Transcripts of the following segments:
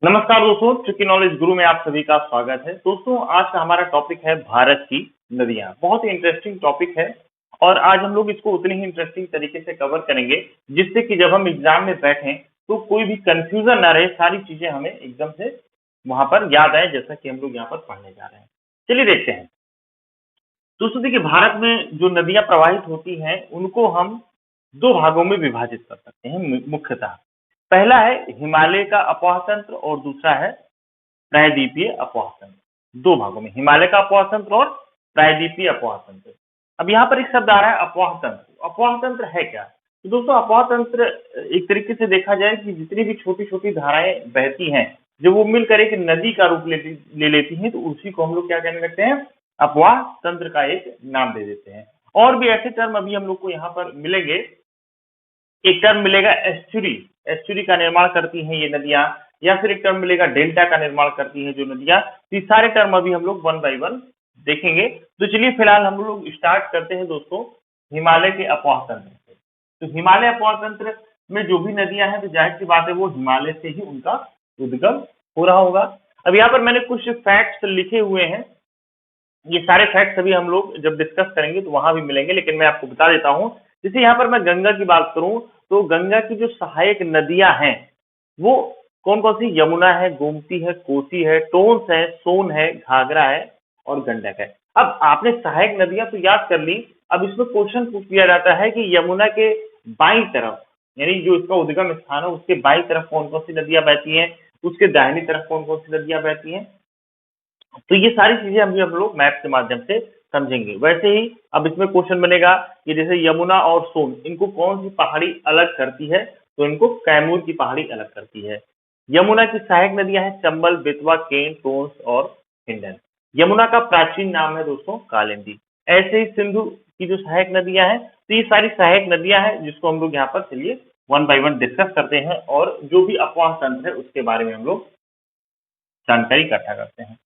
नमस्कार दोस्तों, tricky knowledge गुरु में आप सभी का स्वागत है। दोस्तों, आज का हमारा टॉपिक है भारत की नदियां। बहुत ही इंटरेस्टिंग टॉपिक है और आज हम लोग इसको उतनी ही इंटरेस्टिंग तरीके से कवर करेंगे जिससे कि जब हम एग्जाम में बैठें तो कोई भी कंफ्यूजन ना रहे, सारी चीजें हमें एकदम से वहां पर याद आए, जैसा कि हम लोग यहाँ पर पढ़ने जा रहे हैं। चलिए देखते हैं। दोस्तों देखिए, भारत में जो नदियां प्रवाहित होती हैं उनको हम दो भागों में विभाजित कर सकते हैं मुख्यतः। पहला है हिमालय का अपवाह तंत्र और दूसरा है प्रायद्वीपीय अपवाह तंत्र। दो भागों में हिमालय का अपवाह तंत्र और प्रायद्वीपीय अपवाह तंत्र। अब यहाँ पर एक शब्द आ रहा है अपवाह तंत्र। अपवाह तंत्र है क्या? तो दोस्तों, अपवाह तंत्र एक तरीके से देखा जाए कि जितनी भी छोटी छोटी धाराएं बहती हैं, जब वो मिलकर एक नदी का रूप ले लेती हैं, तो उसी को हम लोग क्या कहने लगते हैं? अपवाह तंत्र का एक नाम दे देते हैं। और भी ऐसे टर्म अभी हम लोग को यहाँ पर मिलेंगे। एक टर्म मिलेगा एस्चुरी। एस्चुरी का निर्माण करती हैं ये नदियां, या फिर एक टर्म मिलेगा डेल्टा का निर्माण करती हैं जो नदियां। तो ये सारे टर्म अभी हम लोग वन बाय वन देखेंगे। तो चलिए फिलहाल हम लोग स्टार्ट करते हैं दोस्तों हिमालय के अपवाह तंत्र से। तो हिमालय अपवाह तंत्र में जो भी नदियां हैं, तो जाहिर सी बात है वो हिमालय से ही उनका उद्गम हो रहा होगा। अब यहाँ पर मैंने कुछ फैक्ट्स लिखे हुए हैं। ये सारे फैक्ट्स अभी हम लोग जब डिस्कस करेंगे तो वहां भी मिलेंगे, लेकिन मैं आपको बता देता हूं। जैसे यहाँ पर मैं गंगा की बात करूं तो गंगा की जो सहायक नदियां हैं वो कौन कौन सी? यमुना है, गोमती है, कोसी है, टोंस है, सोन है, घाघरा है और गंडक है। अब आपने सहायक नदियां तो याद कर ली। अब इसमें क्वेश्चन पूछ लिया जाता है कि यमुना के बाईं तरफ, यानी जो इसका उद्गम स्थान है उसके बाईं तरफ कौन कौन सी नदियां बहती हैं, उसके दाहिनी तरफ कौन कौन सी नदियां बहती हैं। तो ये सारी चीजें अभी हम लोग मैप के माध्यम से समझेंगे। वैसे ही अब इसमें क्वेश्चन बनेगा कि जैसे यमुना और सोन, इनको कौन सी पहाड़ी अलग करती है? तो इनको कैमूर की पहाड़ी अलग करती है। यमुना की सहायक नदियां हैं चंबल, बेतवा, केन, टोंस और हिंडन। यमुना का प्राचीन नाम है दोस्तों कालिंदी। ऐसे ही सिंधु की जो सहायक नदियां हैं, तो ये सारी सहायक नदियां हैं जिसको हम लोग यहाँ पर चलिए वन बाय वन डिस्कस करते हैं और जो भी अपवाह तंत्र है उसके बारे में हम लोग जानकारी इकट्ठा करते हैं।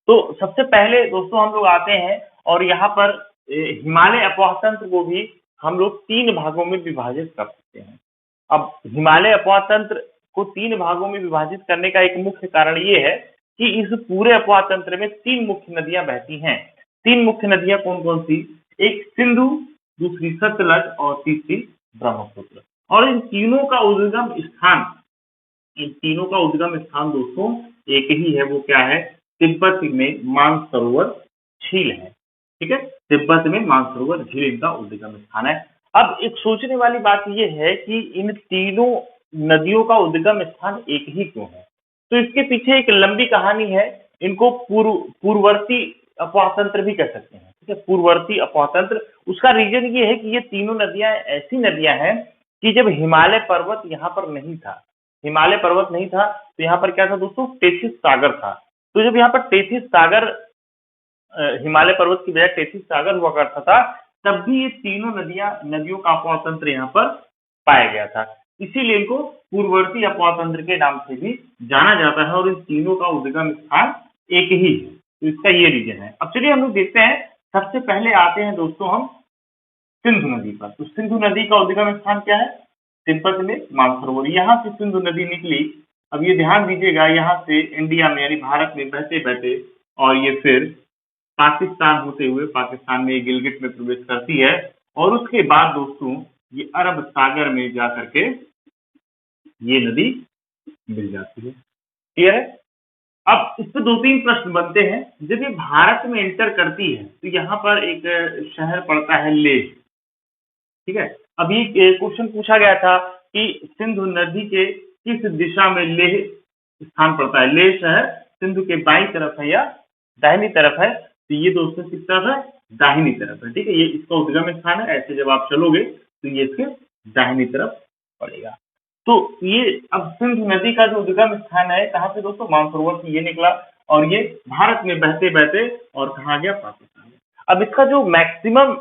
तो सबसे पहले दोस्तों हम लोग आते हैं और यहाँ पर हिमालय अपवाह तंत्र को भी हम लोग तीन भागों में विभाजित कर सकते हैं। अब हिमालय अपवाह तंत्र को तीन भागों में विभाजित करने का एक मुख्य कारण ये है कि इस पूरे अपवाह तंत्र में तीन मुख्य नदियां बहती हैं। तीन मुख्य नदियां कौन कौन सी? एक सिंधु, दूसरी सतलज और तीसरी ब्रह्मपुत्र। और इन तीनों का उद्गम स्थान दोस्तों एक ही है। वो क्या है? तिब्बत में मानसरोवर झील है। ठीक है, तिब्बत में मानसरोवर झील इनका उद्गम स्थान है। अब एक सोचने वाली बात यह है कि इन तीनों नदियों का उद्गम स्थान एक ही क्यों है? तो इसके पीछे एक लंबी कहानी है। इनको पूर्ववर्ती अपवाह तंत्र भी कह सकते हैं। ठीक है, पूर्ववर्ती अपवाह तंत्र। उसका रीजन ये है कि ये तीनों नदियां ऐसी नदियां हैं कि जब हिमालय पर्वत यहाँ पर नहीं था, हिमालय पर्वत नहीं था, तो यहाँ पर क्या था दोस्तों? टेथिस सागर था। तो जब यहाँ पर टेथिस सागर, हिमालय पर्वत की बजाय टेथिस सागर हुआ करता था, तब भी ये तीनों नदियों का अपवाह तंत्र यहाँ पर पाया गया था। इसीलिए इनको पूर्ववर्ती अपवाह तंत्र के नाम से भी जाना जाता है और इन तीनों का उद्गम स्थान एक ही है। तो इसका ये रीजन है। अब चलिए हम लोग देखते हैं। सबसे पहले आते हैं दोस्तों हम सिंधु नदी पर। तो सिंधु नदी का उद्गम स्थान क्या है? तिब्बत में मानसरोवर। यहाँ से सिंधु नदी निकली। अब ये ध्यान दीजिएगा, यहाँ से इंडिया में यानी भारत में बहते बहते और ये फिर पाकिस्तान होते हुए पाकिस्तान में गिलगिट में प्रवेश करती है और उसके बाद दोस्तों ये अरब सागर में जा करके ये नदी मिल जाती है। क्लियर है? अब इस पे दो तीन प्रश्न बनते हैं। जब ये भारत में एंटर करती है तो यहाँ पर एक शहर पड़ता है लेह। ठीक है, अभी क्वेश्चन पूछा गया था कि सिंधु नदी के किस दिशा में लेह स्थान पड़ता है? लेह शहर सिंधु के बाईं तरफ है या दाहिनी तरफ है? तो ये दोस्तों किस तरफ है? दाहिनी तरफ है। ठीक है, ये इसका उद्गम स्थान है। ऐसे जब आप चलोगे तो ये इसके दाहिनी तरफ पड़ेगा। तो ये अब सिंधु नदी का जो उद्गम स्थान है कहाँ से दोस्तों? मानसरोवर से ये निकला और ये भारत में बहते बहते और कहाँ गया? पाकिस्तान में। अब इसका जो मैक्सिमम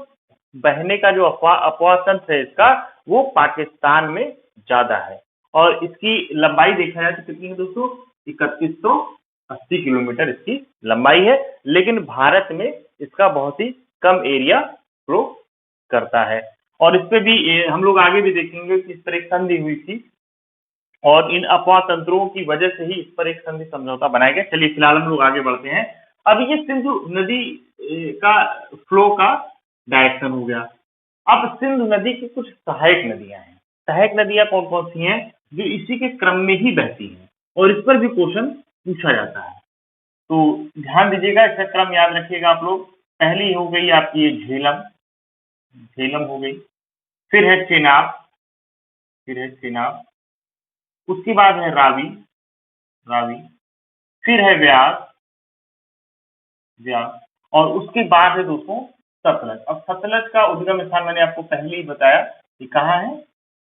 बहने का जो अपवाह तंत्र है इसका, वो पाकिस्तान में ज्यादा है और इसकी लंबाई देखा जाए तो कितनी है दोस्तों? 3180 किलोमीटर इसकी लंबाई है। लेकिन भारत में इसका बहुत ही कम एरिया फ्लो करता है। और इस पे भी हम लोग आगे भी देखेंगे कि इस पर एक संधि हुई थी और इन अफवाह तंत्रों की वजह से ही इस पर एक संधि समझौता बनाया गया। चलिए फिलहाल हम लोग आगे बढ़ते हैं। अब ये सिंधु नदी का फ्लो का डायरेक्शन हो गया। अब सिंधु नदी की कुछ सहायक नदियां हैं। सहायक नदियां कौन कौन सी हैं? जो इसी के क्रम में ही बहती हैं और इस पर भी क्वेश्चन पूछा जाता है, तो ध्यान दीजिएगा, इसका क्रम याद रखिएगा आप लोग। पहली हो गई आपकी ये झेलम, झेलम हो गई, फिर है चेनाब, फिर है चेनाब, उसके बाद है रावी, रावी, फिर है व्यास, व्यास, और उसके बाद है दोस्तों सतलज। अब सतलज का उद्गम स्थान मैंने आपको पहले ही बताया कि कहाँ है,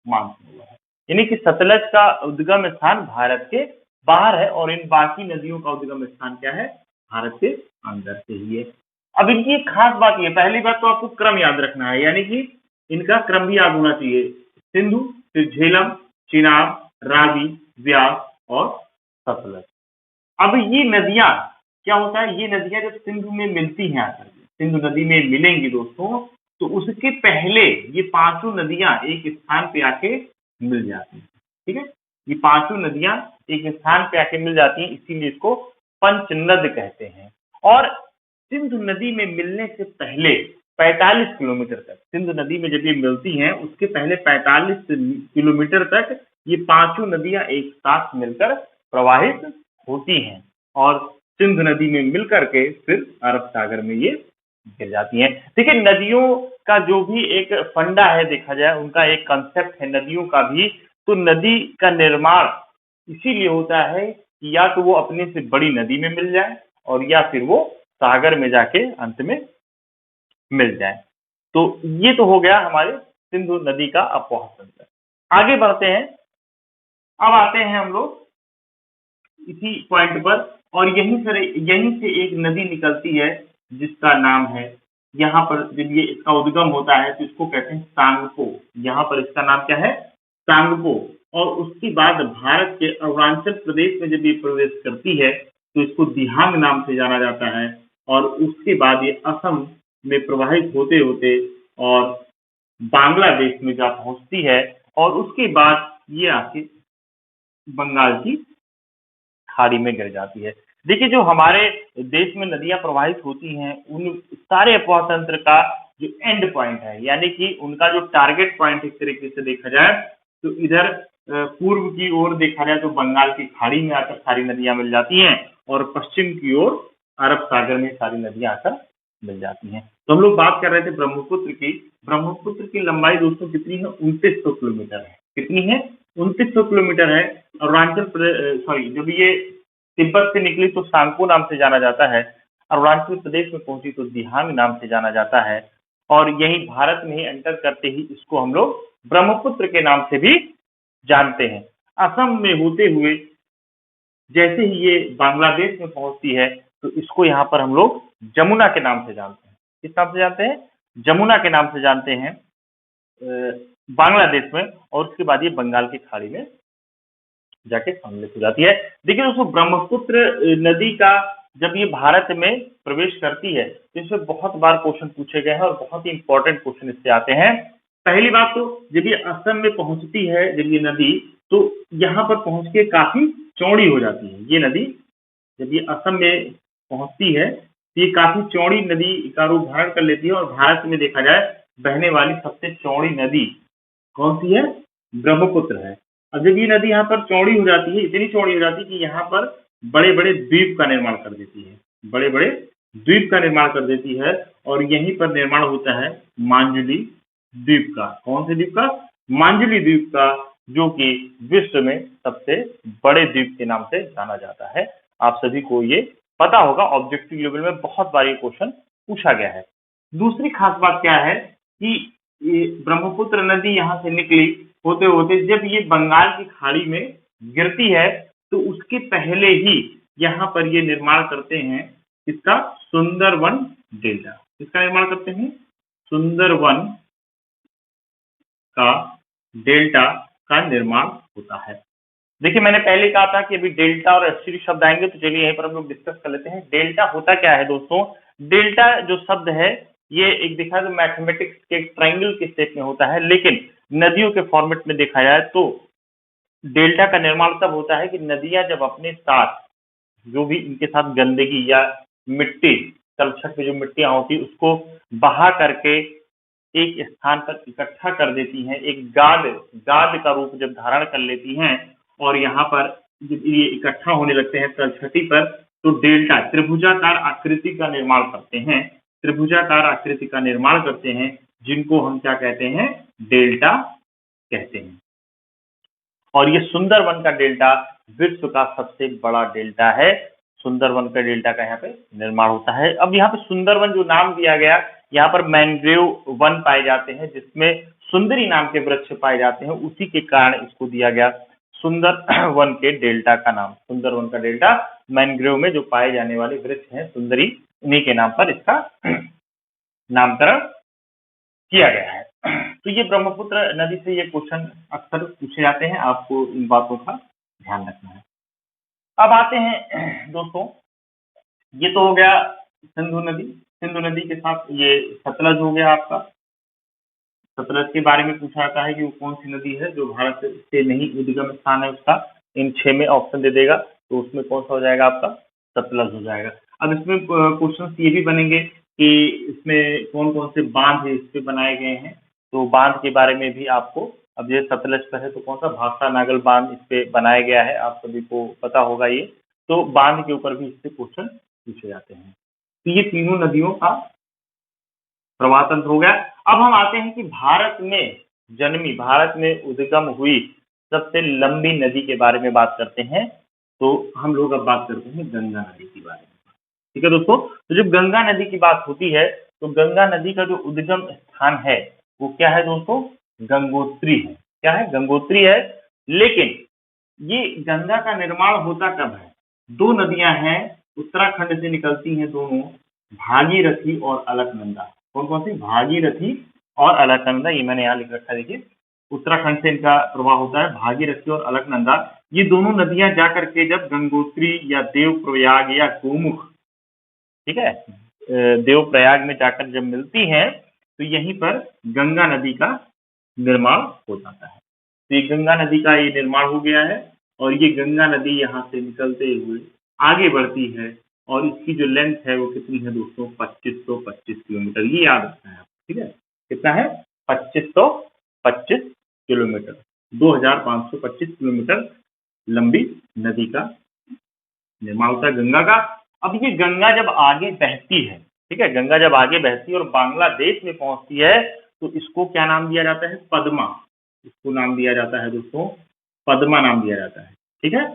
मानसरोवर है। यानी कि सतलज का उद्गम स्थान भारत के बाहर है और इन बाकी नदियों का उद्गम स्थान क्या है, भारत के अंदर से ही है। अब इनकी एक खास बात ये, पहली बात तो आपको क्रम याद रखना है, यानी कि इनका क्रम भी याद होना चाहिए। सिंधु, फिर झेलम, चिनाब, रावी, व्यास और सतलज। अब ये नदियां क्या होता है, ये नदियां जब सिंधु में मिलती हैं आकर के, सिंधु नदी में मिलेंगी दोस्तों, तो उसके पहले ये पांचों नदियां एक स्थान पे आके मिल जाती हैं। ठीक है, ये पांचों नदियां एक स्थान पे आके मिल जाती हैं, इसीलिए इसको पंचनद कहते हैं। और सिंधु नदी में मिलने से पहले 45 किलोमीटर तक, सिंधु नदी में जब ये मिलती हैं उसके पहले 45 किलोमीटर तक ये पांचों नदियां एक साथ मिलकर प्रवाहित होती हैं और सिंधु नदी में मिलकर के फिर अरब सागर में ये गिर जाती हैं। देखिए, नदियों का जो भी एक फंडा है, देखा जाए उनका एक कंसेप्ट है नदियों का भी, तो नदी का निर्माण इसीलिए होता है कि या तो वो अपने से बड़ी नदी में मिल जाए और या फिर वो सागर में जाके अंत में मिल जाए। तो ये तो हो गया हमारे सिंधु नदी का अफवाह तंत्र। आगे बढ़ते हैं, अब आते हैं हम लोग इसी पॉइंट पर, और यहीं से एक नदी निकलती है जिसका नाम है, यहाँ पर जब ये इसका उद्गम होता है तो इसको कहते हैं सांगपो। यहाँ पर इसका नाम क्या है, सांगपो। और उसके बाद भारत के अरुणाचल प्रदेश में जब ये प्रवेश करती है तो इसको दिहांग नाम से जाना जाता है, और उसके बाद ये असम में प्रवाहित होते होते और बांग्लादेश में जा पहुंचती है, और उसके बाद ये आके बंगाल की खाड़ी में गिर जाती है। देखिए, जो हमारे देश में नदियां प्रवाहित होती हैं उन सारे अफवाह तंत्र का जो एंड पॉइंट है, यानी कि उनका जो टारगेट पॉइंट एक तरीके से देखा जाए तो इधर पूर्व की ओर देखा जाए तो बंगाल की खाड़ी में आकर सारी नदियां मिल जाती हैं और पश्चिम की ओर अरब सागर में सारी नदियां आकर मिल जाती हैं। तो हम लोग बात कर रहे थे ब्रह्मपुत्र की। ब्रह्मपुत्र की लंबाई दोस्तों कितनी है, 2900 किलोमीटर है। कितनी है, 2900 किलोमीटर है। अरुणाचल प्रदेश, सॉरी, जब ये तिब्बत से निकली तो सांगपो नाम से जाना जाता है, अरुणाचल प्रदेश में पहुंची तो दिहांग नाम से जाना जाता है, और यही भारत में ही एंटर करते ही इसको हम लोग ब्रह्मपुत्र के नाम से भी जानते हैं। असम में होते हुए जैसे ही ये बांग्लादेश में पहुंचती है तो इसको यहाँ पर हम लोग जमुना के नाम से जानते हैं। किस नाम से जानते हैं, जमुना के नाम से जानते हैं बांग्लादेश में, और उसके बाद ये बंगाल की खाड़ी में जाके सम्मिलित हो जाती है। देखिए दोस्तों, ब्रह्मपुत्र नदी का जब ये भारत में प्रवेश करती है तो इसमें बहुत बार क्वेश्चन पूछे गए हैं और बहुत ही इंपॉर्टेंट क्वेश्चन इससे आते हैं। पहली बात तो जब ये असम में पहुंचती है, जब ये नदी, तो यहाँ पर पहुंच के काफी चौड़ी हो जाती है। ये नदी जब ये असम में पहुंचती है तो ये काफी चौड़ी नदी का रूप धारण कर लेती है, और भारत में देखा जाए बहने वाली सबसे चौड़ी नदी कौन सी है, ब्रह्मपुत्र है। अब जब ये नदी यहाँ पर चौड़ी हो जाती है, इतनी चौड़ी हो जाती है कि यहाँ पर बड़े बड़े द्वीप का निर्माण कर देती है, बड़े बड़े द्वीप का निर्माण कर देती है, और यहीं पर निर्माण होता है मांजुली द्वीप का। कौन से द्वीप का, मांजुली द्वीप का, जो कि विश्व में सबसे बड़े द्वीप के नाम से जाना जाता है। आप सभी को ये पता होगा, ऑब्जेक्टिव लेवल में बहुत बार ये क्वेश्चन पूछा गया है। दूसरी खास बात क्या है कि ये ब्रह्मपुत्र नदी यहाँ से निकली होते होते जब ये बंगाल की खाड़ी में गिरती है तो उसके पहले ही यहाँ पर ये निर्माण करते हैं इसका सुंदरवन डेल्टा। इसका निर्माण करते हैं सुंदरवन का डेल्टा का निर्माण होता है। देखिए, मैंने पहले कहा था कि अभी डेल्टा और एस्चुरी शब्द आएंगे, तो चलिए यहीं पर हम लोग डिस्कस कर लेते हैं। डेल्टा होता क्या है दोस्तों, डेल्टा जो शब्द है ये एक देखा तो मैथमेटिक्स के ट्रायंगल के शेप में होता है, लेकिन नदियों के फॉर्मेट में देखा जाए तो डेल्टा का निर्माण तब होता है कि नदियां जब अपने साथ जो भी इनके साथ गंदगी या मिट्टी, तलछट में जो मिट्टियां होती है उसको बहा करके एक स्थान पर इकट्ठा कर देती हैं, एक गाद गाद का रूप जब धारण कर लेती हैं और यहाँ पर जब ये इकट्ठा होने लगते हैं तलछटी पर, तो डेल्टा त्रिभुजाकार आकृति का निर्माण करते हैं, त्रिभुजाकार आकृति का निर्माण करते हैं, जिनको हम क्या कहते हैं, डेल्टा कहते हैं। और ये सुंदरवन का डेल्टा विश्व का सबसे बड़ा डेल्टा है। सुंदरवन का डेल्टा का यहाँ पे निर्माण होता है। अब यहाँ पे सुंदरवन जो नाम दिया गया, यहाँ पर मैंग्रोव वन पाए जाते हैं जिसमें सुंदरी नाम के वृक्ष पाए जाते हैं, उसी के कारण इसको दिया गया सुंदरवन के डेल्टा का नाम। सुंदरवन का डेल्टा मैंग्रोव में जो पाए जाने वाले वृक्ष हैं सुंदरी, उन्हीं के नाम पर इसका नामकरण किया गया है। तो ये ब्रह्मपुत्र नदी से ये क्वेश्चन अक्सर पूछे जाते हैं, आपको इन बातों का ध्यान रखना है। अब आते हैं दोस्तों, ये तो हो गया सिंधु नदी। सिंधु नदी के साथ ये सतलज हो गया आपका। सतलज के बारे में पूछा जाता है कि वो कौन सी नदी है जो भारत से नहीं उद्गम स्थान है उसका, इन 6 में ऑप्शन दे देगा तो उसमें कौन सा हो जाएगा आपका, सतलज हो जाएगा। अब इसमें क्वेश्चन ये भी बनेंगे कि इसमें कौन कौन से बांध इस पे बनाए गए हैं, तो बांध के बारे में भी आपको, अब ये सतलज पर है तो कौन सा भाखड़ा नागल बांध इस पे बनाया गया है, आप सभी को पता होगा ये। तो बांध के ऊपर भी इससे क्वेश्चन पूछे जाते हैं। तो ये तीनों नदियों का प्रवाह तंत्र हो गया। अब हम आते हैं कि भारत में जन्मी, भारत में उद्गम हुई सबसे लंबी नदी के बारे में बात करते हैं। तो हम लोग अब बात करते हैं गंगा नदी के बारे में। ठीक है दोस्तों, तो जब गंगा नदी की बात होती है तो गंगा नदी का जो उद्गम स्थान है वो क्या है दोस्तों, गंगोत्री है। क्या है, गंगोत्री है। लेकिन ये गंगा का निर्माण होता कब है, दो नदियां हैं उत्तराखंड से निकलती हैं दोनों, भागीरथी और अलकनंदा। कौन कौन सी, भागीरथी और अलकनंदा, ये मैंने यहाँ लिख रखा है देखिए। उत्तराखंड से इनका प्रवाह होता है, भागीरथी और अलकनंदा। ये दोनों नदियां जाकर के जब गंगोत्री या देवप्रयाग या गोमुख, ठीक है, देवप्रयाग में जाकर जब मिलती हैं तो यहीं पर गंगा नदी का निर्माण हो जाता है। तो ये गंगा नदी का ये निर्माण हो गया है और ये गंगा नदी यहाँ से निकलते हुए आगे बढ़ती है और इसकी जो लेंथ है वो कितनी है दोस्तों, 2525 किलोमीटर। ये याद रखना है, ठीक है, कितना है, 2525 किलोमीटर, 2525 किलोमीटर लंबी नदी का निर्माण होता है गंगा का। अब ये गंगा जब आगे बहती है, ठीक है, गंगा जब आगे बहती है और बांग्लादेश में पहुंचती है तो इसको क्या नाम दिया जाता है, पद्मा। इसको नाम दिया जाता है दोस्तों, पद्मा नाम दिया जाता है। ठीक है,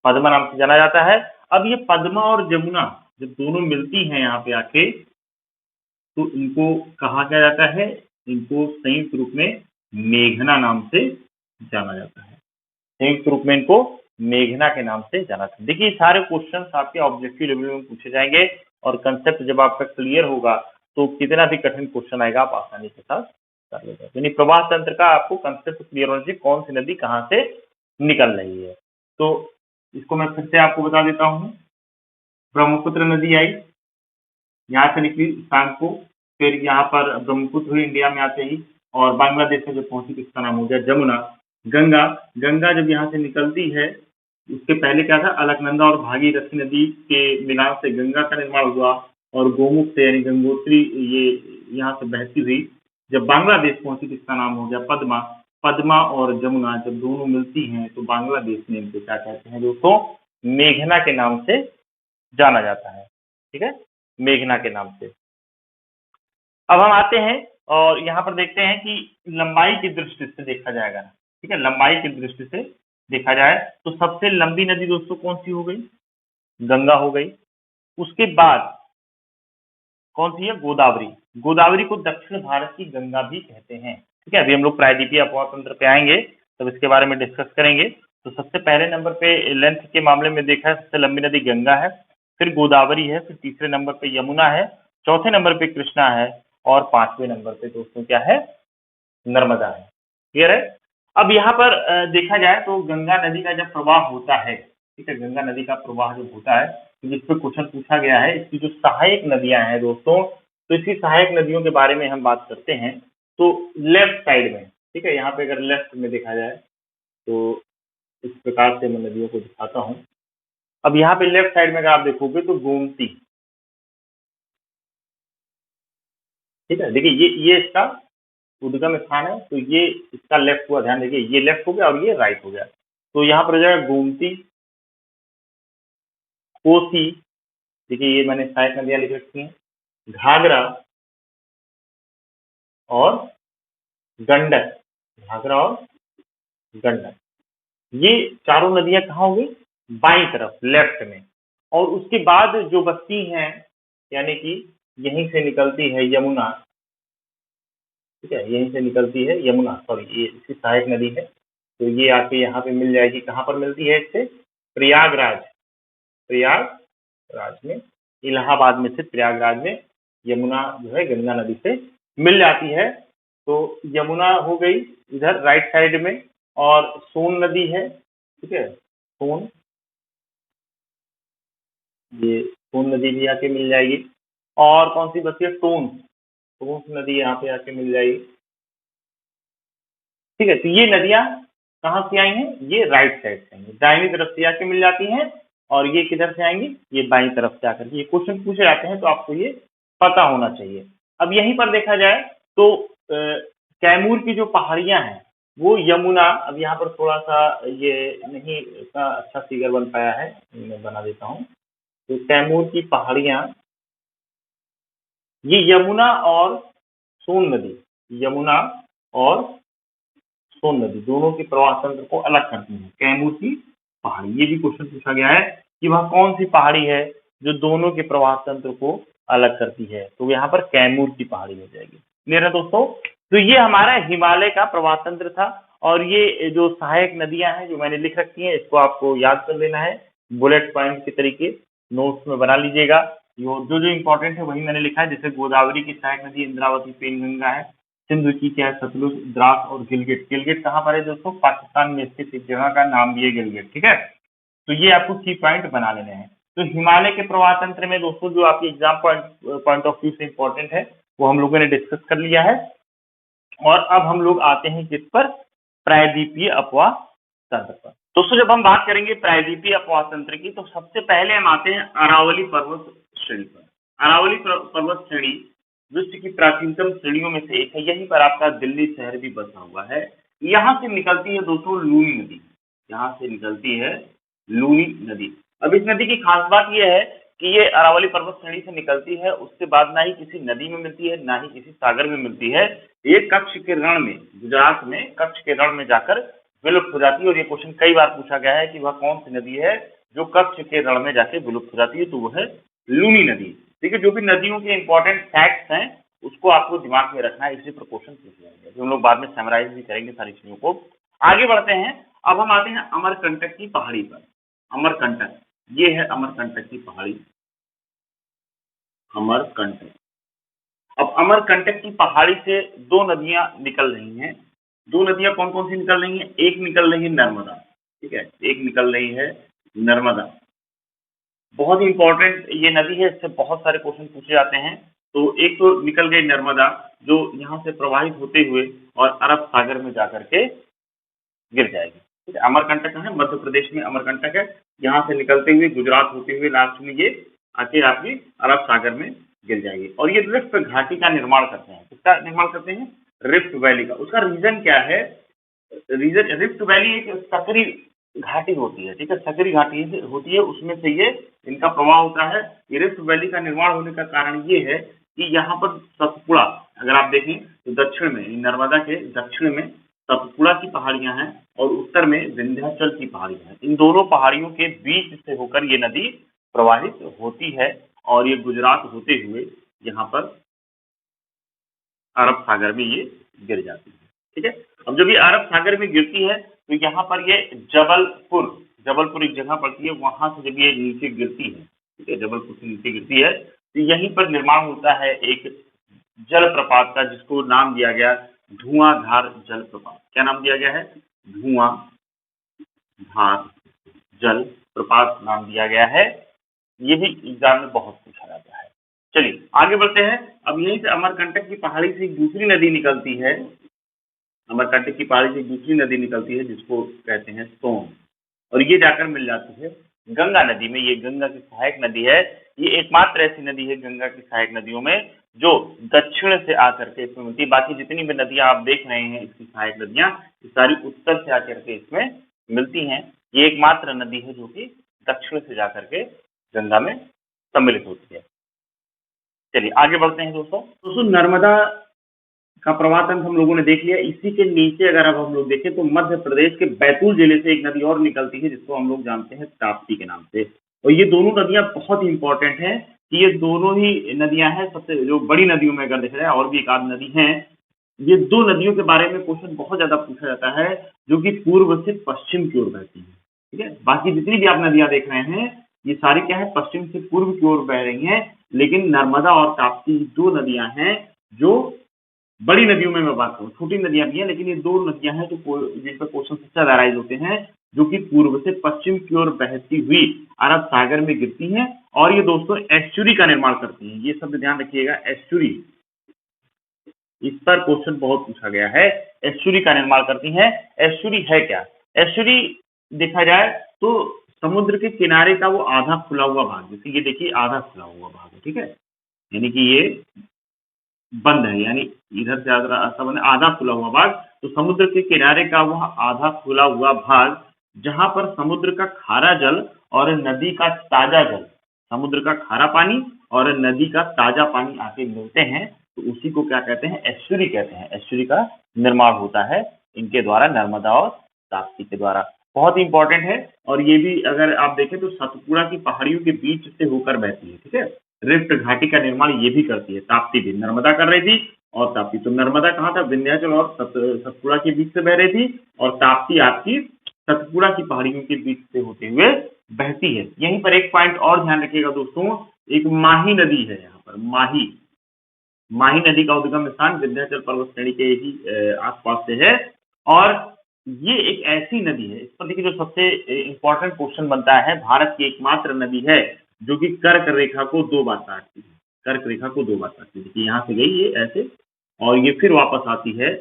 पद्मा नाम से जाना जाता है। अब ये पद्मा और जमुना जब दोनों मिलती हैं यहाँ पे आके तो इनको कहा क्या जाता है, इनको संयुक्त रूप में मेघना नाम से जाना जाता है। संयुक्त रूप में इनको मेघना के नाम से जाना था। देखिए सारे क्वेश्चंस आपके ऑब्जेक्टिव लेवल में पूछे जाएंगे और कंसेप्ट जब आपका क्लियर होगा तो कितना भी कठिन क्वेश्चन आएगा आप आसानी के साथ कर लेंगे। यानी प्रवाह तंत्र का आपको कंसेप्ट क्लियर होना चाहिए, कौन सी नदी कहाँ से निकल रही है। तो इसको मैं फिर से आपको बता देता हूँ, ब्रह्मपुत्र नदी आई, यहाँ से निकली शाम को, फिर यहाँ पर ब्रह्मपुत्र हुई इंडिया में आते ही, और बांग्लादेश में जब पहुंची तो इसका नाम हो गया जमुना। गंगा, गंगा जब यहाँ से निकलती है उसके पहले क्या था, अलकनंदा और भागीरथी नदी के मिलान से गंगा का निर्माण हुआ और गोमुख से यानी गंगोत्री ये यहाँ से बहती हुई जब बांग्लादेश पहुंची तो इसका नाम हो गया पद्मा। पद्मा और जमुना जब दोनों मिलती हैं तो बांग्लादेश में इनको क्या कहते हैं दोस्तों, मेघना के नाम से जाना जाता है। ठीक है, मेघना के नाम से। अब हम आते हैं और यहाँ पर देखते हैं कि लंबाई की दृष्टि से देखा जाएगा, ठीक है, लंबाई की दृष्टि से देखा जाए तो सबसे लंबी नदी दोस्तों कौन सी हो गई, गंगा हो गई। उसके बाद कौन सी है, गोदावरी। गोदावरी को दक्षिण भारत की गंगा भी कहते हैं। ठीक है, अभी हम लोग प्रायद्वीपीय अपवाह तंत्र पे आएंगे तब इसके बारे में डिस्कस करेंगे। तो सबसे पहले नंबर पे लेंथ के मामले में देखा है, सबसे लंबी नदी गंगा है, फिर गोदावरी है, फिर तीसरे नंबर पे यमुना है, चौथे नंबर पे कृष्णा है और पांचवें नंबर पे दोस्तों क्या है, नर्मदा है। क्लियर है। अब यहाँ पर देखा जाए तो गंगा नदी का जब प्रवाह होता है, ठीक है, गंगा नदी का प्रवाह जब होता है तो जिस पर क्वेश्चन पूछा गया है, इसकी जो सहायक नदियां हैं दोस्तों, तो इसकी सहायक नदियों के बारे में हम बात करते हैं। तो लेफ्ट साइड में, ठीक है, यहाँ पे अगर लेफ्ट में देखा जाए तो इस प्रकार से मैं नदियों को दिखाता हूँ। अब यहाँ पे लेफ्ट साइड में अगर आप देखोगे तो गोमती, ठीक है। देखिए ये इसका उद्गम स्थान है, तो ये इसका लेफ्ट हुआ, ध्यान देखिए ये लेफ्ट हो गया और ये राइट हो गया। तो यहाँ पर हो जाएगा गोमती, कोसी, देखिए ये मैंने सहायक नदियां लिख रखी हैं, घाघरा और गंडक, घाघरा और गंडक। ये चारों नदियां कहाँ हो गई, बाईं तरफ लेफ्ट में। और उसके बाद जो बस्ती हैं, यानी कि यहीं से निकलती है यमुना, ठीक है, यहीं से निकलती है यमुना, सॉरी ये इसकी सहायक नदी है। तो ये आके यहाँ पे मिल जाएगी, कहाँ पर मिलती है इससे, प्रयागराज, प्रयागराज में, इलाहाबाद में स्थित प्रयागराज में यमुना जो है गंगा नदी से मिल जाती है। तो यमुना हो गई इधर राइट साइड में, और सोन नदी है, ठीक है, सोन, ये सोन नदी भी आके मिल जाएगी। और कौन सी बची है, टोंस, टोंस नदी यहाँ पे आके मिल जाएगी, ठीक है। तो ये नदियां कहाँ से आई हैं, ये राइट साइड से आएंगी, दाहिनी तरफ से आके मिल जाती हैं। और ये किधर से आएंगी, ये बाईं तरफ से आकर, ये क्वेश्चन पूछे जाते हैं तो आपको ये पता होना चाहिए। अब यहीं पर देखा जाए तो कैमूर की जो पहाड़ियां हैं वो यमुना, अब यहाँ पर थोड़ा सा ये नहीं इतना अच्छा फिगर बन पाया है, मैं बना देता हूँ। तो कैमूर की पहाड़ियां ये यमुना और सोन नदी, यमुना और सोन नदी दोनों के प्रवाह तंत्र को अलग करती है। कैमूर की पहाड़ी, ये भी क्वेश्चन पूछा गया है कि वह कौन सी पहाड़ी है जो दोनों के प्रवाह तंत्र को अलग करती है, तो यहाँ पर कैमूर की पहाड़ी हो जाएगी। क्लियर है दोस्तों। तो ये हमारा हिमालय का प्रवाह तंत्र था, और ये जो सहायक नदियां हैं जो मैंने लिख रखी हैं, इसको आपको याद कर लेना है, बुलेट पॉइंट के तरीके नोट्स में बना लीजिएगा। जो जो इंपॉर्टेंट है वही मैंने लिखा है, जैसे गोदावरी की सहायक नदी इंद्रावती पेनगंगा है, सिंधु की क्या है, सतलुज, द्रास और गिलगिट। गिलगिट कहाँ पर है दोस्तों, पाकिस्तान में स्थित एक जगह का नाम भी है गिलगिट, ठीक है। तो ये आपको की पॉइंट बना लेने हैं। तो हिमालय के प्रवाह तंत्र में दोस्तों जो आपके एग्जाम पॉइंट ऑफ व्यू से इंपॉर्टेंट है वो हम लोगों ने डिस्कस कर लिया है। और अब हम लोग आते हैं किस पर, प्रायद्वीपीय अपवाह तंत्र पर। दोस्तों जब हम बात करेंगे प्रायद्वीपीय अपवाह तंत्र की, तो सबसे पहले हम आते हैं अरावली पर्वत श्रेणी पर। अरावली पर्वत श्रेणी विश्व की प्राचीनतम श्रेणियों में से एक है। यहीं पर आपका दिल्ली शहर भी बसा हुआ है। यहाँ से निकलती है दोस्तों लूनी नदी, यहाँ से निकलती है लूनी नदी। अब इस नदी की खास बात यह है कि ये अरावली पर्वत श्रेणी से निकलती है, उसके बाद ना ही किसी नदी में मिलती है ना ही किसी सागर में मिलती है। ये कच्छ के रण में, गुजरात में कच्छ के रण में जाकर विलुप्त हो जाती है। और ये क्वेश्चन कई बार पूछा गया है कि वह कौन सी नदी है जो कच्छ के रण में जाके विलुप्त हो जाती है, तो वह है लूनी नदी। ठीक है, जो भी नदियों के इंपॉर्टेंट फैक्ट्स हैं उसको आपको दिमाग में रखना है, इसी पर क्वेश्चन पूछ जाएंगे, जो हम लोग बाद में समराइज भी करेंगे सारी चीजों को। आगे बढ़ते हैं, अब हम आते हैं अमरकंटक की पहाड़ी पर। अमरकंटक, ये है अमरकंटक की पहाड़ी, अमरकंटक। अब अमरकंटक की पहाड़ी से दो नदियां निकल रही हैं। दो नदियां कौन कौन सी निकल रही हैं, एक निकल रही है नर्मदा, ठीक है, एक निकल रही है नर्मदा। बहुत ही इंपॉर्टेंट ये नदी है, इससे बहुत सारे क्वेश्चन पूछे जाते हैं। तो एक तो निकल गई नर्मदा जो यहाँ से प्रवाहित होते हुए और अरब सागर में जाकर के गिर जाएगी, ठीक है। अमरकंटक है, मध्य प्रदेश में अमरकंटक है, यहाँ से निकलते हुए गुजरात होते हुए लास्ट में ये आके आपकी अरब सागर में गिर जाएगी। और ये रिफ्ट घाटी का निर्माण करते हैं, किसका निर्माण करते हैं, रिफ्ट वैली का। उसका रीजन क्या है, रीजन, रिफ्ट वैली एक सकरी घाटी होती है, ठीक है, सकरी घाटी होती है, उसमें से ये इनका प्रवाह होता है। ये रिफ्ट वैली का निर्माण होने का कारण ये है कि यहाँ पर सतपुड़ा, अगर आप देखें तो दक्षिण में, नर्मदा के दक्षिण में सतपुड़ा की पहाड़ियां हैं और उत्तर में विंध्याचल की पहाड़ियां हैं। इन दोनों पहाड़ियों के बीच से होकर ये नदी प्रवाहित होती है और ये गुजरात होते हुए यहाँ पर अरब सागर में ये गिर जाती है, ठीक है। अब जब ये अरब सागर में गिरती है तो यहाँ पर ये जबलपुर एक जगह पड़ती है, वहां से जब ये नीचे गिरती है, ठीक है, जबलपुर से नीचे गिरती है, तो यहीं पर निर्माण होता है एक जलप्रपात का, जिसको नाम दिया गया धुआंधार जलप्रपात। क्या नाम दिया गया है, धुआंधार जलप्रपात नाम दिया गया है। ये भी एग्जाम में बहुत पूछा जाता है। चलिए आगे बढ़ते हैं। अब यहीं से अमरकंटक की पहाड़ी से एक दूसरी नदी निकलती है, अमरकंटक की पहाड़ी से एक दूसरी नदी निकलती है जिसको कहते हैं सोन, और ये जाकर मिल जाती है गंगा नदी में। ये गंगा की सहायक नदी है। ये एकमात्र ऐसी नदी है गंगा की सहायक नदियों में जो दक्षिण से आकर के इसमें मिलती है। बाकी जितनी भी नदियां आप देख रहे हैं इसकी सहायक नदियां, ये सारी उत्तर से आकर के इसमें मिलती हैं। ये एकमात्र नदी है जो कि दक्षिण से जाकर के गंगा में सम्मिलित होती है। चलिए आगे बढ़ते हैं दोस्तों नर्मदा का प्रवाह तंत्र हम लोगों ने देख लिया। इसी के नीचे अगर अब हम लोग देखें तो मध्य प्रदेश के बैतूल जिले से एक नदी और निकलती है जिसको हम लोग जानते हैं ताप्ती के नाम से। और ये दोनों नदियां बहुत ही इंपॉर्टेंट हैं कि ये दोनों ही नदियां हैं सबसे जो बड़ी नदियों में अगर देखा जाए, और भी एक आध नदी है। ये दो नदियों के बारे में क्वेश्चन बहुत ज्यादा पूछा जाता है जो कि पूर्व से पश्चिम की ओर बहती है। ठीक है, बाकी जितनी भी आप नदियां देख रहे हैं ये सारी क्या है, पश्चिम से पूर्व की ओर बह रही हैं। लेकिन नर्मदा और ताप्ती दो नदियां हैं जो बड़ी नदियों में मैं बात करूं, छोटी नदियां भी हैं लेकिन ये दो नदियां हैं जो जिन पर क्वेश्चन सबसे ज्यादा राइज होते हैं, जो कि पूर्व से पश्चिम की ओर बहती हुई अरब सागर में गिरती हैं और ये दोस्तों एस्चुरी का निर्माण करती हैं। ये शब्द ध्यान रखिएगा, एस्चुरी, इस पर क्वेश्चन बहुत पूछा गया है। एस्चुरी का निर्माण करती हैं। एस्चुरी है क्या? एस्चुरी देखा जाए तो समुद्र के किनारे का वो आधा खुला हुआ भाग, जैसे ये देखिए आधा खुला हुआ भाग है। ठीक है, यानी कि ये बंद है, यानी इधर से आधा खुला हुआ भाग। तो समुद्र के किनारे का वह आधा खुला हुआ भाग जहां पर समुद्र का खारा जल और नदी का ताजा जल, समुद्र का खारा पानी और नदी का ताजा पानी आके मिलते हैं, तो उसी को क्या कहते हैं, एस्चुरी कहते हैं। एस्चुरी का निर्माण होता है इनके द्वारा, नर्मदा और ताप्ती के द्वारा। बहुत इंपॉर्टेंट है। और ये भी अगर आप देखें तो सतपुड़ा की पहाड़ियों के बीच से होकर बहती है। ठीक है, रिफ्ट घाटी का निर्माण ये भी करती है। ताप्ती भी नर्मदा कर रही थी और ताप्ती, तो नर्मदा कहाँ था, विंध्याचल और सतपुड़ा के बीच से बह रही थी और ताप्ती आपकी सतपुड़ा की पहाड़ियों के बीच से होते हुए बहती है। यहीं पर एक पॉइंट और ध्यान रखिएगा दोस्तों, एक माही नदी है यहाँ पर। माही नदी का उद्गम स्थान विंध्याचल पर्वत श्रेणी के ही आसपास से है और ये एक ऐसी नदी है, इस पर देखिए जो सबसे इंपॉर्टेंट क्वेश्चन बनता है, भारत की एकमात्र नदी है जो कि कर्क रेखा को दो बार काटती है। कर्क रेखा को दो बार काटती है। देखिए यहाँ से गई ये ऐसे और ये फिर वापस आती है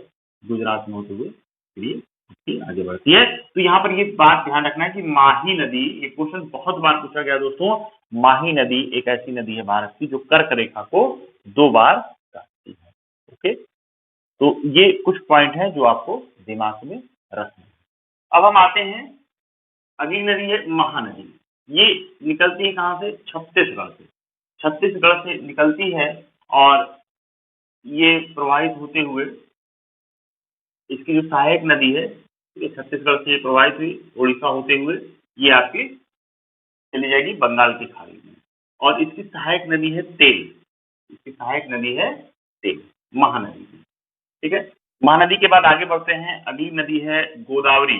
गुजरात में होते हुए, फिर ये आगे बढ़ती है। तो यहाँ पर ये बात ध्यान रखना है कि माही नदी, ये क्वेश्चन बहुत बार पूछा गया दोस्तों, माही नदी एक ऐसी नदी है भारत की जो कर्क रेखा को दो बार काटती है। ओके, तो ये कुछ पॉइंट है जो आपको दिमाग में रखना है। अब हम आते हैं, अगली नदी है महानदी। ये निकलती है कहाँ से, छत्तीसगढ़ से। छत्तीसगढ़ से निकलती है और ये प्रवाहित होते हुए, इसकी जो सहायक नदी है ये छत्तीसगढ़ से प्रवाहित हुई, उड़ीसा होते हुए ये आपकी चली जाएगी बंगाल की खाड़ी में। और इसकी सहायक नदी है तेल। इसकी सहायक नदी है तेल, महानदी। ठीक है, महानदी के बाद आगे बढ़ते हैं। अगली नदी है गोदावरी।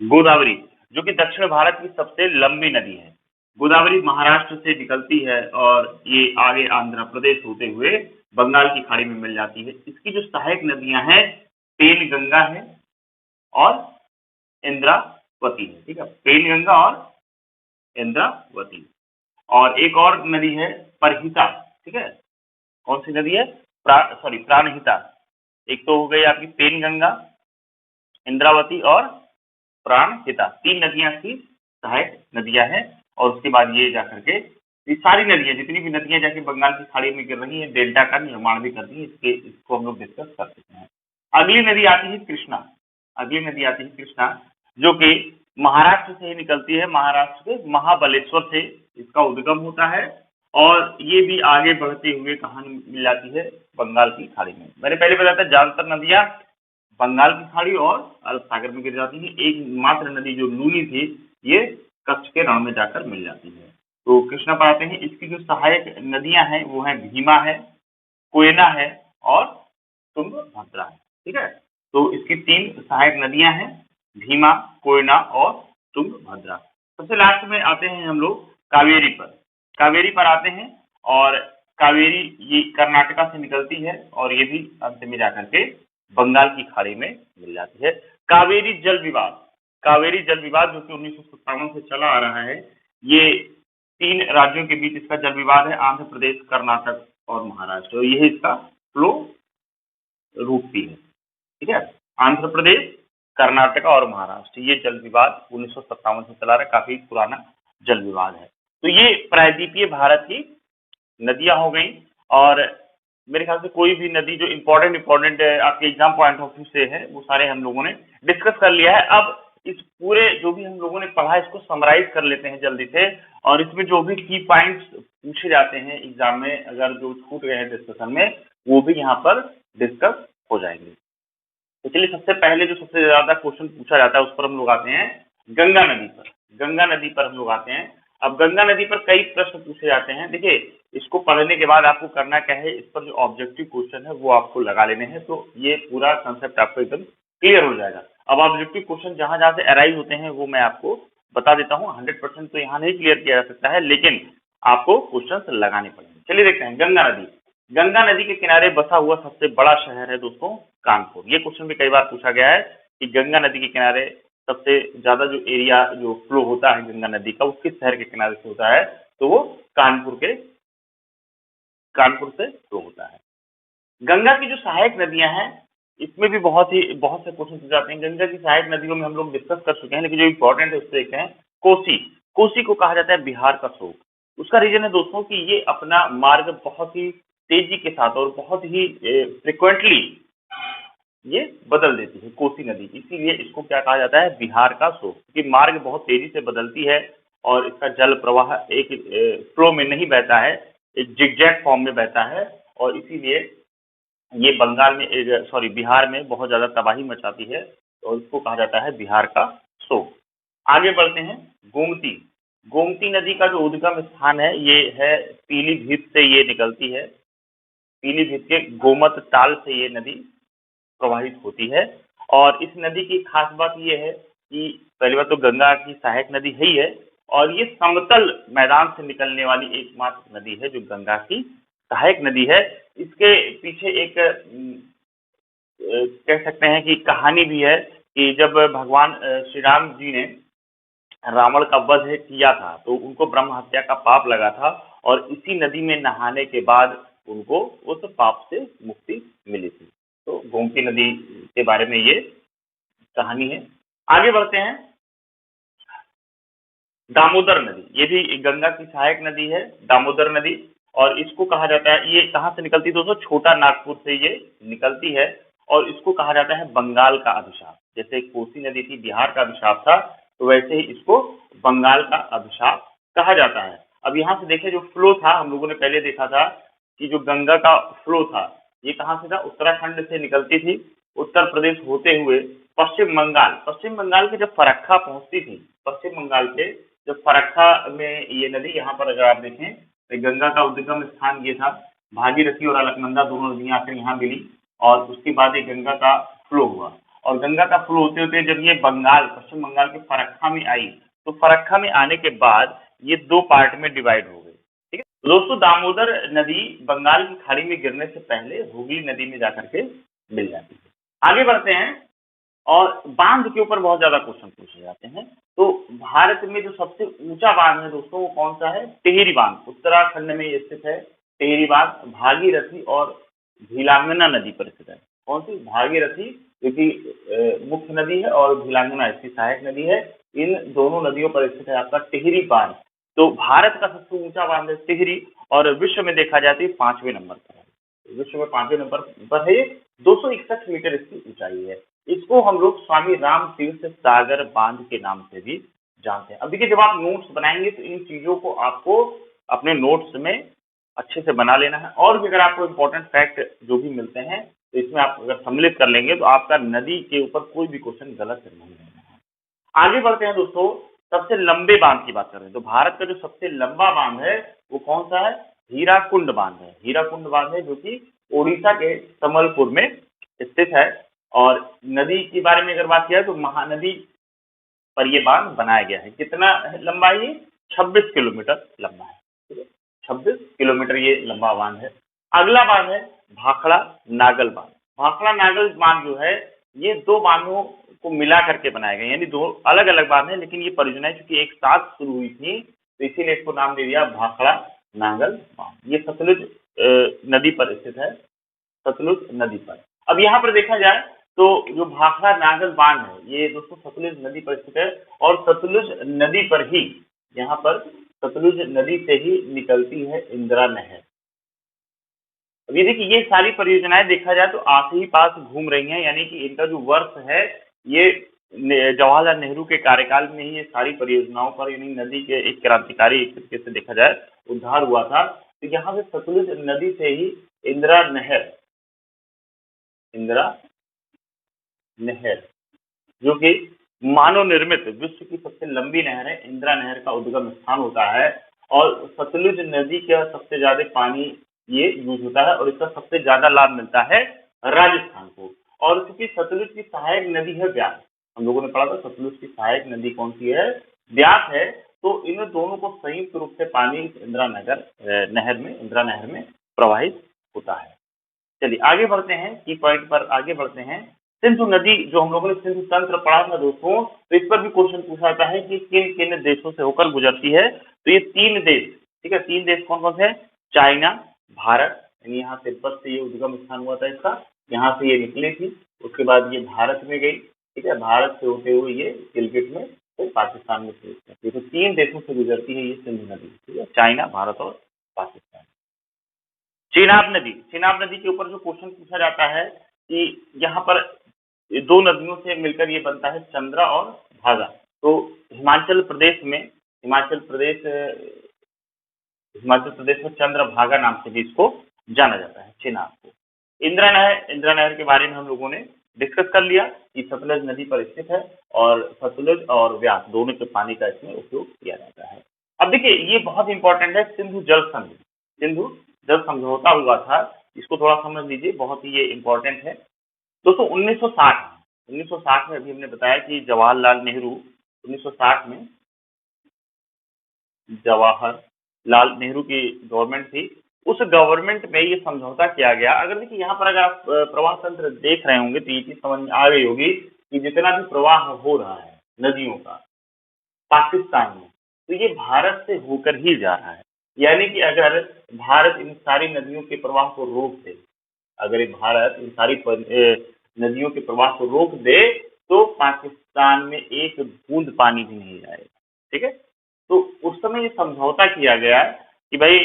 गोदावरी जो कि दक्षिण भारत की सबसे लंबी नदी है। गोदावरी महाराष्ट्र से निकलती है और ये आगे आंध्र प्रदेश होते हुए बंगाल की खाड़ी में मिल जाती है। इसकी जो सहायक नदियां हैं पेन गंगा है और इंद्रावती है। ठीक है, पेन गंगा और इंद्रावती। और एक और नदी है परहिता। ठीक है, कौन सी नदी है, प्राणहिता। एक तो हो गई आपकी पेन गंगा, इंद्रावती और प्राणहिता, तीन नदियां की सहायक नदियां हैं। और उसके बाद ये जाकर के ये सारी नदियां, जितनी भी नदियां जाके बंगाल की खाड़ी में गिर रही हैं, डेल्टा का निर्माण भी करती है। इसको हम लोग डिस्कस कर सकते हैं। अगली नदी आती है कृष्णा। अगली नदी आती है कृष्णा जो कि महाराष्ट्र से ही निकलती है। महाराष्ट्र के महाबलेश्वर से इसका उद्गम होता है और ये भी आगे बढ़ते हुए कहाँ मिल जाती है, बंगाल की खाड़ी में। मैंने पहले बताया था ज्यादातर नदियां बंगाल की खाड़ी और अरब सागर में गिर जाती है। एकमात्र नदी जो नूनी थी ये कच्छ के रण में जाकर मिल जाती है। तो कृष्णा पर आते हैं। इसकी जो सहायक नदियां हैं वो है भीमा है, कोयना है और तुंगभद्रा है। ठीक है, तो इसकी तीन सहायक नदियां हैं, भीमा, कोयना और तुंगभद्रा। सबसे लास्ट में आते हैं हम लोग कावेरी पर। कावेरी पर आते हैं और कावेरी ये कर्नाटका से निकलती है और ये भी अंत में जाकर के बंगाल की खाड़ी में मिल जाती है। कावेरी जल विवाद, कावेरी जल विवाद जो कि 1957 से चला आ रहा है, ये तीन राज्यों के बीच इसका जल विवाद है, आंध्र प्रदेश, कर्नाटक और महाराष्ट्र। यही इसका फ्लो रूट भी है। ठीक है, आंध्र प्रदेश, कर्नाटका और महाराष्ट्र, ये जल विवाद 1957 से चला रहा है, काफी पुराना जल विवाद है। तो ये प्रायद्वीपीय भारत की नदियां हो गई। और मेरे ख्याल से कोई भी नदी जो इम्पोर्टेंट आपके एग्जाम पॉइंट ऑफ व्यू से है वो सारे हम लोगों ने डिस्कस कर लिया है। अब इस पूरे जो भी हम लोगों ने पढ़ा है इसको समराइज कर लेते हैं जल्दी से, और इसमें जो भी की पॉइंट्स पूछे जाते हैं एग्जाम में, अगर जो छूट गए हैं डिस्कशन में, वो भी यहाँ पर डिस्कस हो जाएंगे। तो चलिए, सबसे पहले जो सबसे ज्यादा क्वेश्चन पूछा जाता है उस पर हम लोग आते हैं, गंगा नदी पर। गंगा नदी पर हम लोग आते हैं। अब गंगा नदी पर कई प्रश्न पूछे जाते हैं। देखिए, इसको पढ़ने के बाद आपको करना क्या है, इस पर जो ऑब्जेक्टिव क्वेश्चन है वो आपको लगा लेने हैं, तो ये पूरा कंसेप्ट आपको एकदम क्लियर हो जाएगा। अब ऑब्जेक्टिव क्वेश्चन जहां जहां से अराइज होते हैं वो मैं आपको बता देता हूँ। 100% तो यहाँ नहीं क्लियर किया जा सकता है, लेकिन आपको क्वेश्चन लगाने पड़ेंगे। चलिए देखते हैं, गंगा नदी। गंगा नदी के किनारे बसा हुआ सबसे बड़ा शहर है दोस्तों कानपुर। ये क्वेश्चन भी कई बार पूछा गया है कि गंगा नदी के किनारे सबसे ज्यादा जो एरिया जो फ्लो होता है गंगा नदी का, वो किस शहर के किनारे से होता है, तो वो कानपुर से फ्लो होता है। गंगा की जो सहायक नदियां हैं, इसमें भी बहुत से क्वेश्चन पूछे जाते हैं। गंगा की सहायक नदियों में हम लोग डिस्कस कर चुके हैं, लेकिन जो इंपॉर्टेंट है उससे देखते हैं। कोसी। कोसी को कहा जाता है बिहार का शोक। उसका रीजन है दोस्तों कि ये अपना मार्ग बहुत ही तेजी के साथ और बहुत ही फ्रिक्वेंटली ये बदल देती है कोसी नदी, इसीलिए इसको क्या कहा जाता है, बिहार का शोक। क्योंकि मार्ग बहुत तेजी से बदलती है और इसका जल प्रवाह एक फ्लो में नहीं बहता है, एक जिगजैग फॉर्म में बहता है, और इसीलिए ये बिहार में बहुत ज्यादा तबाही मचाती है, और इसको कहा जाता है बिहार का शोक। आगे बढ़ते हैं, गोमती। गोमती नदी का जो उद्गम स्थान है ये है पीलीभीत से, ये निकलती है पीलीभीत के गोमत ताल से ये नदी प्रवाहित होती है। और इस नदी की खास बात यह है कि पहली बात तो गंगा की सहायक नदी है ही है, और ये समतल मैदान से निकलने वाली एकमात्र नदी है जो गंगा की सहायक नदी है। इसके पीछे एक कह सकते हैं कि कहानी भी है कि जब भगवान श्री राम जी ने रावण का वध किया था तो उनको ब्रह्म हत्या का पाप लगा था, और इसी नदी में नहाने के बाद उनको उस पाप से मुक्ति मिली थी। तो गोमती नदी के बारे में ये कहानी है। आगे बढ़ते हैं, दामोदर नदी। ये भी गंगा की सहायक नदी है, दामोदर नदी। और इसको कहा जाता है, ये कहाँ से निकलती है दोस्तों, छोटा नागपुर से ये निकलती है, और इसको कहा जाता है बंगाल का अभिशाप। जैसे कोसी नदी थी बिहार का अभिशाप था, तो वैसे ही इसको बंगाल का अभिशाप कहा जाता है। अब यहाँ से देखिए, जो फ्लो था हम लोगों ने पहले देखा था कि जो गंगा का फ्लो था ये कहाँ से था, उत्तराखंड से निकलती थी, उत्तर प्रदेश होते हुए पश्चिम बंगाल के जब फरक्का पहुंचती थी, पश्चिम बंगाल के जब फरक्का में ये नदी, यहाँ पर अगर आप देखें तो गंगा का उद्गम स्थान ये था, भागीरथी और अलकनंदा दोनों नदियां आकर यहाँ मिली, और उसके बाद ये गंगा का फ्लो हुआ। और गंगा का फ्लो होते होते जब ये पश्चिम बंगाल के फरक्का में आई, तो फरक्का में आने के बाद ये दो पार्ट में डिवाइड हो गई। ठीक है दोस्तों, दामोदर नदी बंगाल की खाड़ी में गिरने से पहले हुगली नदी में जाकर के मिल जाती है। आगे बढ़ते हैं, और बांध के ऊपर बहुत ज्यादा क्वेश्चन पूछे जाते हैं। तो भारत में जो सबसे ऊंचा बांध है दोस्तों वो कौन सा है, टिहरी बांध, उत्तराखंड में ये स्थित है। टिहरी बांध भागीरथी और भीलांगना नदी पर स्थित है। कौन सी, भागीरथी जो कि मुख्य नदी है, और भीलांगना इसकी सहायक नदी है। इन दोनों नदियों पर स्थित है आपका टिहरी बांध। तो भारत का सबसे ऊंचा बांध है टिहरी, और विश्व में देखा जाए तो 5वें नंबर पर है। विश्व में 5वें नंबर पर है, 261 मीटर इसकी ऊंचाई है। इसको हम लोग स्वामी राम तीर्थ सागर बांध के नाम से भी जानते हैं। अब देखिए, जब आप नोट्स बनाएंगे तो इन चीजों को आपको अपने नोट्स में अच्छे से बना लेना है, और भी अगर आपको इम्पोर्टेंट फैक्ट जो भी मिलते हैं तो इसमें आप अगर सम्मिलित कर लेंगे तो आपका नदी के ऊपर कोई भी क्वेश्चन गलत नहीं रहना है। आगे बढ़ते हैं दोस्तों, सबसे लंबे बांध की बात कर रहे हैं। तो भारत का जो सबसे लंबा बांध है वो कौन सा है, हीराकुंड बांध है। हीराकुंड बांध है जो कि ओडिशा के संबलपुर में स्थित है। और नदी के बारे में अगर बात किया तो महानदी पर यह बांध बनाया गया है। कितना लंबा है ये, 26 किलोमीटर लंबा है। ठीक है, 26 किलोमीटर ये लंबा बांध है। अगला बांध है भाखड़ा नागल बांध। भाखड़ा नागल बांध जो है ये दो बांधों को मिला करके बनाए गए, यानी दो अलग अलग बांध है, लेकिन ये परियोजनाएं चूंकि एक साथ शुरू हुई थी तो इसीलिए इसको नाम दे दिया भाखड़ा नागल बांध। ये सतलुज नदी पर स्थित है, सतलुज नदी पर। अब यहाँ पर देखा जाए तो जो भाखड़ा नागल बांध है ये दोस्तों सतलुज नदी पर स्थित है और सतलुज नदी पर ही, यहाँ पर सतलुज नदी से ही निकलती है इंदिरा नहर। अब ये देखिए ये सारी परियोजनाएं देखा जाए तो आस ही पास घूम रही हैं, यानी कि इनका जो वर्ष है ये जवाहरलाल नेहरू के कार्यकाल में ही ये सारी परियोजनाओं पर, यानी नदी के एक क्रांतिकारी एक तरीके से देखा जाए उद्धार हुआ था। तो यहाँ से सतलुज नदी से ही इंदिरा नहर जो कि मानव निर्मित विश्व की सबसे लंबी नहर है, इंदिरा नहर का उद्गम स्थान होता है और सतलुज नदी का सबसे ज्यादा पानी ये यूज होता है और इसका सबसे ज्यादा लाभ मिलता है राजस्थान को। और क्योंकि सतलुज की सहायक नदी है ब्यास, हम लोगों ने पढ़ा था सतलुज की सहायक नदी कौन सी है, ब्यास है। तो इन दोनों को संयुक्त रूप से पानी इंदिरा नहर में प्रवाहित होता है। चलिए आगे बढ़ते हैं, की पॉइंट पर आगे बढ़ते हैं। सिंधु नदी, जो हम लोगों ने सिंधु तंत्र पढ़ा था दोस्तों, तो इस पर भी क्वेश्चन पूछा जाता है कि किन किन देशों से होकर गुजरती है। तो ये 3 देश, ठीक है, 3 देश कौन कौन से, चाइना, भारत, यानी यहाँ तिब्बत से ये उद्गम स्थान हुआ था इसका, यहाँ से ये निकली थी, उसके बाद ये भारत में गई, ठीक है, भारत से होते हुए ये गिलगिट में फिर पाकिस्तान में प्रवेश करती है। तो 3 देशों से गुजरती है ये सिंधु नदी, ठीक है, चाइना, भारत और पाकिस्तान। चेनाब नदी के ऊपर जो क्वेश्चन पूछा जाता है कि यहाँ पर 2 नदियों से मिलकर ये बनता है चंद्रा और भागा। तो हिमाचल प्रदेश में चंद्रभागा नाम से भी इसको जाना जाता है चेनाब को। इंदिरा नहर के बारे में हम लोगों ने डिस्कस कर लिया कि सतलुज नदी पर स्थित है और सतलुज और व्यास दोनों के पानी का इसमें उपयोग किया जाता है। अब देखिए ये बहुत इंपॉर्टेंट है, सिंधु जल समझौता हुआ था, इसको थोड़ा समझ लीजिए, बहुत ही ये इंपॉर्टेंट है दोस्तों। 1960 में अभी हमने बताया कि जवाहरलाल नेहरू 1960 में जवाहरलाल नेहरू की गवर्नमेंट थी, उस गवर्नमेंट में ये समझौता किया गया। अगर देखिए यहाँ पर अगर आप प्रवाह तंत्र देख रहे होंगे तो ये चीज समझ में आ गई होगी कि जितना भी प्रवाह हो रहा है नदियों का पाकिस्तान में, तो ये भारत से होकर ही जा रहा है। यानी कि अगर भारत इन सारी नदियों के प्रवाह को रोक दे, अगर भारत इन सारी नदियों के प्रवाह को रोक दे तो पाकिस्तान में एक बूंद पानी भी नहीं जाएगा, ठीक है। तो उस समय ये समझौता किया गया कि भाई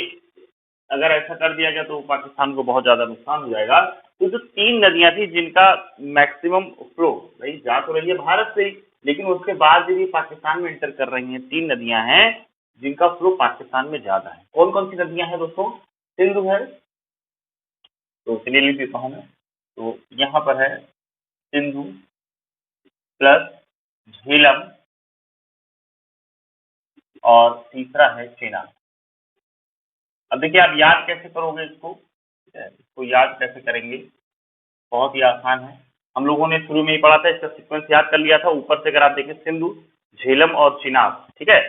अगर ऐसा कर दिया गया तो पाकिस्तान को बहुत ज्यादा नुकसान हो जाएगा। तो जो 3 नदियां थी जिनका मैक्सिमम फ्लो, भाई जा तो रही है भारत से ही, लेकिन उसके बाद भी पाकिस्तान में एंटर कर रही हैं 3 नदियां हैं जिनका फ्लो पाकिस्तान में ज्यादा है। कौन कौन सी नदियां हैं दोस्तों, सिंधु है, तो चलिए लिख देता हूं मैं, तो यहाँ पर है सिंधु प्लस झेलम और तीसरा है चेनाब। अब देखिए आप याद कैसे करोगे इसको, इसको याद कैसे करेंगे, बहुत ही आसान है। हम लोगों ने शुरू में ही पढ़ा था, इसका सीक्वेंस याद कर लिया था। ऊपर से अगर आप देखें सिंधु, झेलम और चिनाब, ठीक है,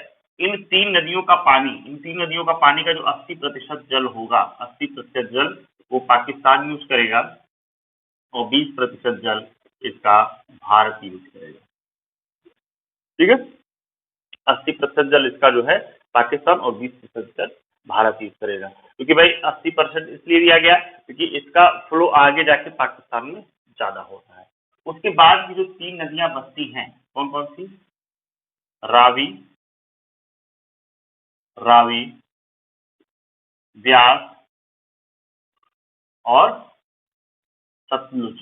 इन 3 नदियों का पानी का जो 80% जल होगा, 80% जल वो पाकिस्तान यूज करेगा और 20% जल इसका भारत यूज करेगा, ठीक है। 80% जल इसका जो है पाकिस्तान और 20% जल भारत यूज करेगा, क्योंकि भाई 80% इसलिए दिया गया क्योंकि इसका फ्लो आगे जाके पाकिस्तान में ज्यादा होता है। उसके बाद की जो 3 नदियां बसती हैं, कौन कौन सी, रावी, ब्यास और सतलुज,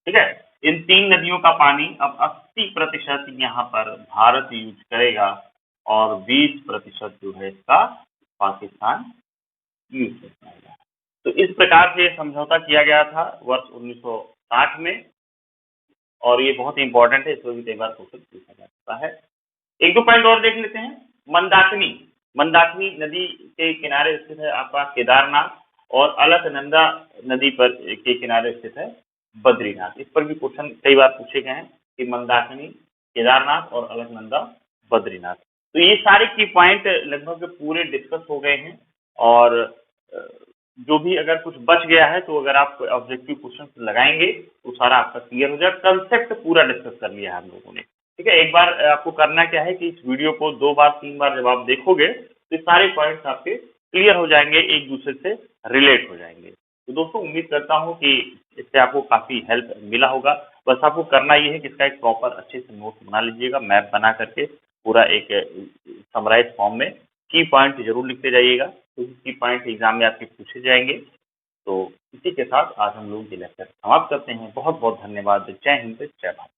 ठीक है। इन 3 नदियों का पानी अब 80% यहाँ पर भारत यूज करेगा और 20% जो है इसका पाकिस्तान यूज कर पाएगा। तो इस प्रकार से समझौता किया गया था वर्ष 1960 में, और ये बहुत इंपॉर्टेंट है, इसमें भी कई बार क्वेश्चन पूछा जा सकता है। 1-2 पॉइंट और देख लेते हैं। मंदाकिनी नदी के किनारे स्थित है आपका केदारनाथ, और अलकनंदा नदी पर के किनारे स्थित है बद्रीनाथ। इस पर भी क्वेश्चन कई बार पूछे गए हैं कि मंदाकिनी, केदारनाथ और अलकनंदा, बद्रीनाथ। तो ये सारे की पॉइंट लगभग पूरे डिस्कस हो गए हैं, और जो भी अगर कुछ बच गया है तो अगर आप ऑब्जेक्टिव क्वेश्चन लगाएंगे तो सारा आपका क्लियर हो जाएगा। कंसेप्ट पूरा डिस्कस कर लिया है हम लोगों ने, ठीक है। एक बार आपको करना क्या है कि इस वीडियो को 2 बार 3 बार जब आप देखोगे तो सारे पॉइंट्स आपके क्लियर हो जाएंगे, एक दूसरे से रिलेट हो जाएंगे। तो दोस्तों उम्मीद करता हूँ कि इससे आपको काफी हेल्प मिला होगा। बस आपको करना ये है कि इसका एक प्रॉपर अच्छे से नोट बना लीजिएगा, मैप बना करके पूरा एक समराइज फॉर्म में की पॉइंट जरूर लिखते जाइएगा, क्योंकि की पॉइंट एग्जाम में आपके पूछे जाएंगे। तो इसी के साथ आज हम लोग ये लेक्चर समाप्त करते हैं। बहुत बहुत धन्यवाद। जय हिंद, जय भारत।